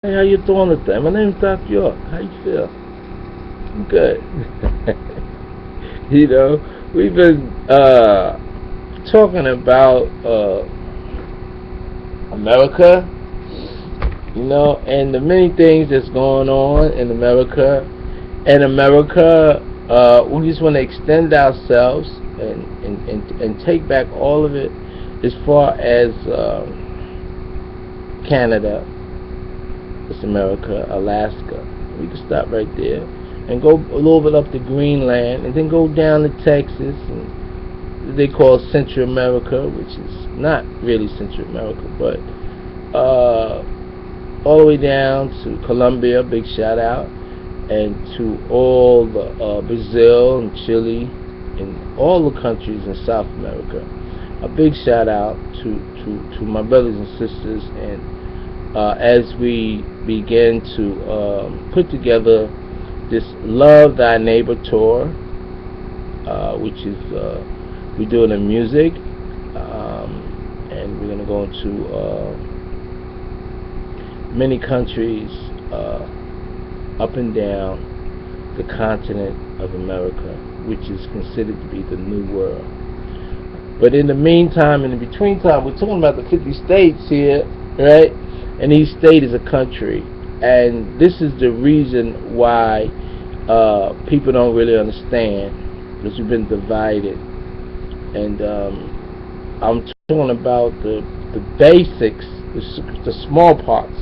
Hey, how you doing today? My name's Doc York. How you feel? I'm good. We've been talking about America, and the many things that's going on in America. And America, we just want to extend ourselves and take back all of it as far as Canada. It's America, Alaska. We can stop right there and go a little bit up to Greenland and then go down to Texas and they call Central America, which is not really Central America, but all the way down to Colombia, big shout out, and to all the Brazil and Chile and all the countries in South America. A big shout out to my brothers and sisters, and as we begin to put together this Love Thy Neighbor tour, which is we're doing in music, and we're going to go into many countries up and down the continent of America, which is considered to be the New World. But in the meantime, in the between time, we're talking about the 50 states here, right? And each state is a country, and this is the reason why people don't really understand, because we've been divided. And I'm talking about the basics, the small parts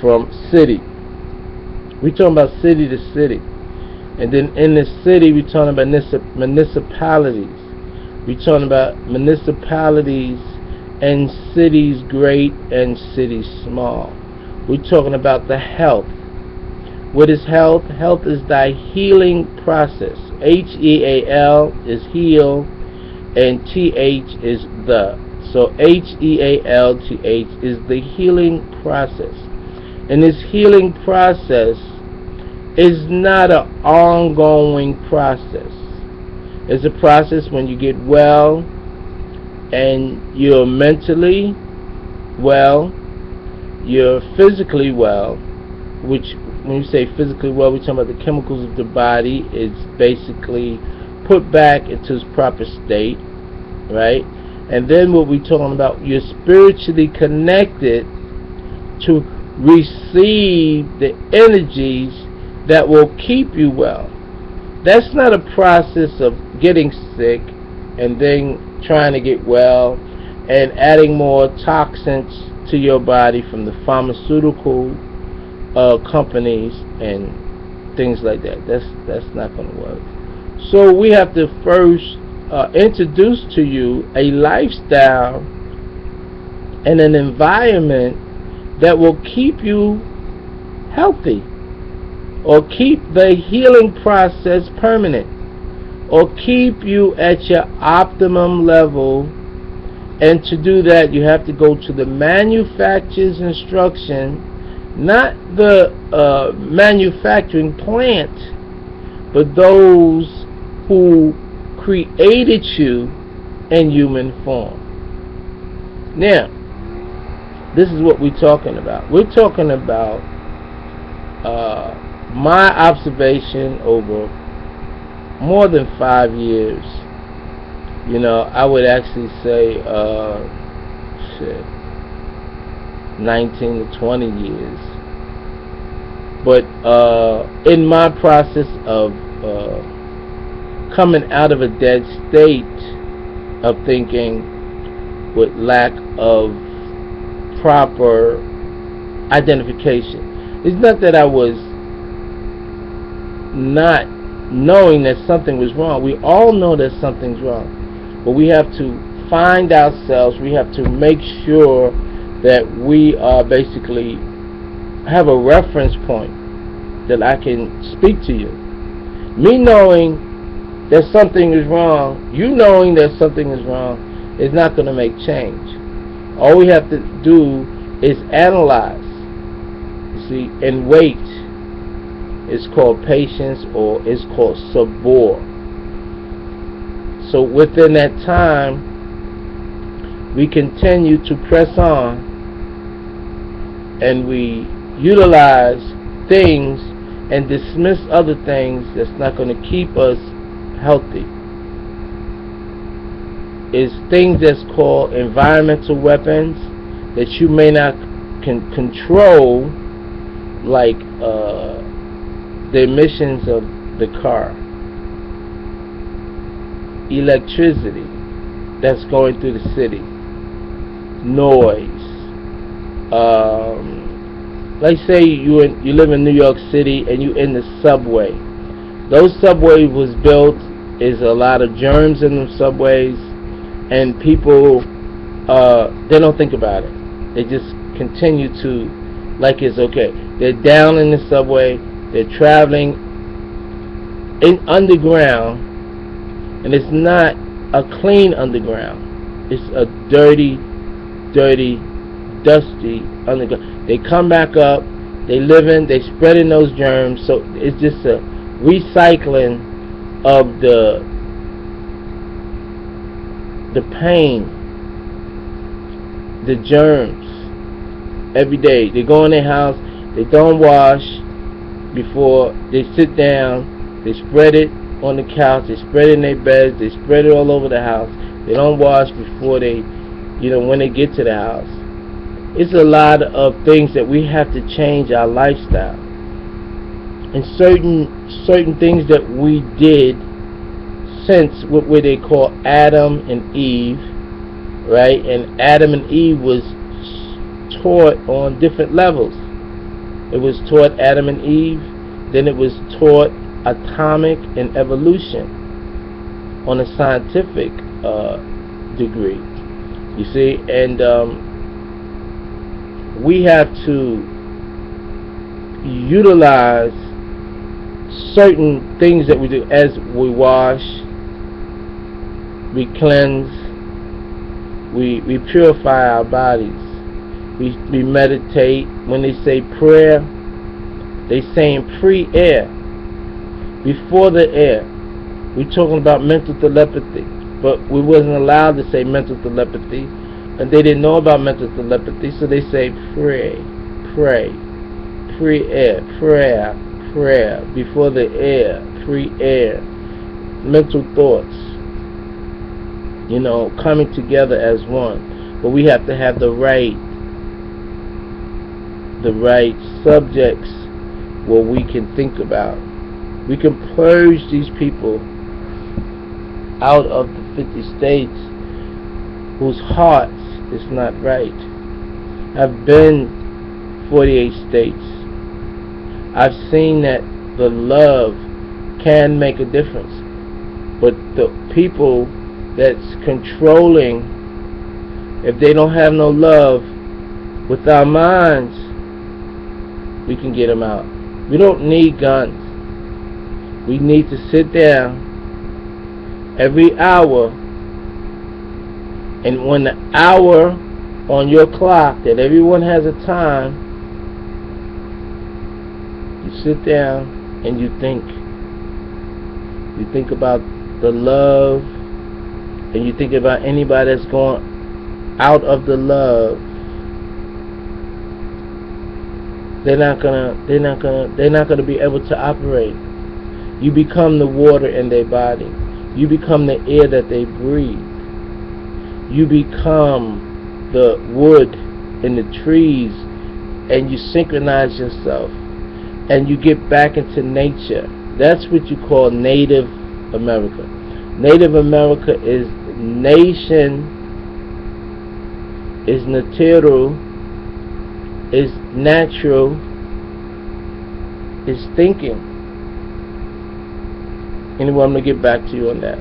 from city. We're talking about city to city, and then in the city we're talking about municipalities. We're talking about municipalities and cities great and cities small. We're talking about the health. What is health? Health is thy healing process. H-E-A-L is heal, and T-H is the. So H-E-A-L-T-H is the healing process. And this healing process is not an ongoing process. It's a process when you get well, and you're mentally well, you're physically well, which when you say physically well, we're talking about the chemicals of the body. It's basically put back into its proper state, right? And then what we're talking about, you're spiritually connected to receive the energies that will keep you well. That's not a process of getting sick and then trying to get well and adding more toxins to your body from the pharmaceutical companies and things like that. That's not going to work. So we have to first introduce to you a lifestyle and an environment that will keep you healthy, or keep the healing process permanent, or keep you at your optimum level. And to do that, you have to go to the manufacturer's instruction, not the manufacturing plant, but those who created you in human form. Now, this is what we're talking about. We're talking about my observation over more than 5 years. I would actually say 19 to 20 years. But in my process of coming out of a dead state of thinking with lack of proper identification, it's not that I was not knowing that something was wrong. We all know that something's wrong, but we have to find ourselves. We have to make sure that we are basically have a reference point that I can speak to you. Me knowing that something is wrong, you knowing that something is wrong, is not going to make change. All we have to do is analyze, you see, and wait. It's called patience, or it's called sabor. So within that time, we continue to press on and we utilize things and dismiss other things that's not going to keep us healthy. Is things that's called environmental weapons that you may not can control, like the emissions of the car, electricity that's going through the city, noise. Like say you live in New York City and you in the subway. Those subways was built, is a lot of germs in the subways, and people they don't think about it. They just continue to like it's okay. They're down in the subway. They're traveling in underground, and it's not a clean underground. It's a dirty, dusty underground. They come back up. They spreading those germs. So it's just a recycling of the pain, the germs. Every day they go in their house. They don't wash before they sit down. They spread it on the couch. They spread it in their beds. They spread it all over the house. They don't wash before they, when they get to the house. It's a lot of things that we have to change our lifestyle. And certain things that we did since what they call Adam and Eve, right? And Adam and Eve was taught on different levels. It was taught Adam and Eve, then it was taught atomic and evolution on a scientific degree. You see, and we have to utilize certain things that we do as we wash, we cleanse, we purify our bodies, we meditate. When they say prayer, they saying pre-air, before the air. We're talking about mental telepathy, but we wasn't allowed to say mental telepathy, and they didn't know about mental telepathy, so they say pray, pre-air, prayer, before the air, pre-air, mental thoughts, coming together as one. But we have to have the right subjects where we can think about. We can purge these people out of the 50 states whose hearts is not right. I've been 48 states. I've seen that the love can make a difference, but the people that's controlling, if they don't have no love with our minds, we can get them out. We don't need guns. We need to sit down every hour, and when the hour on your clock that everyone has a time, you sit down and you think. You think about the love, and you think about anybody that's going out of the love. They're not gonna be able to operate. You become the water in their body. You become the air that they breathe. You become the wood and the trees, and you synchronize yourself, and you get back into nature. That's what you call Native America. Native America is nation, is natural, is natural, is thinking. Anyway, I'm going to get back to you on that.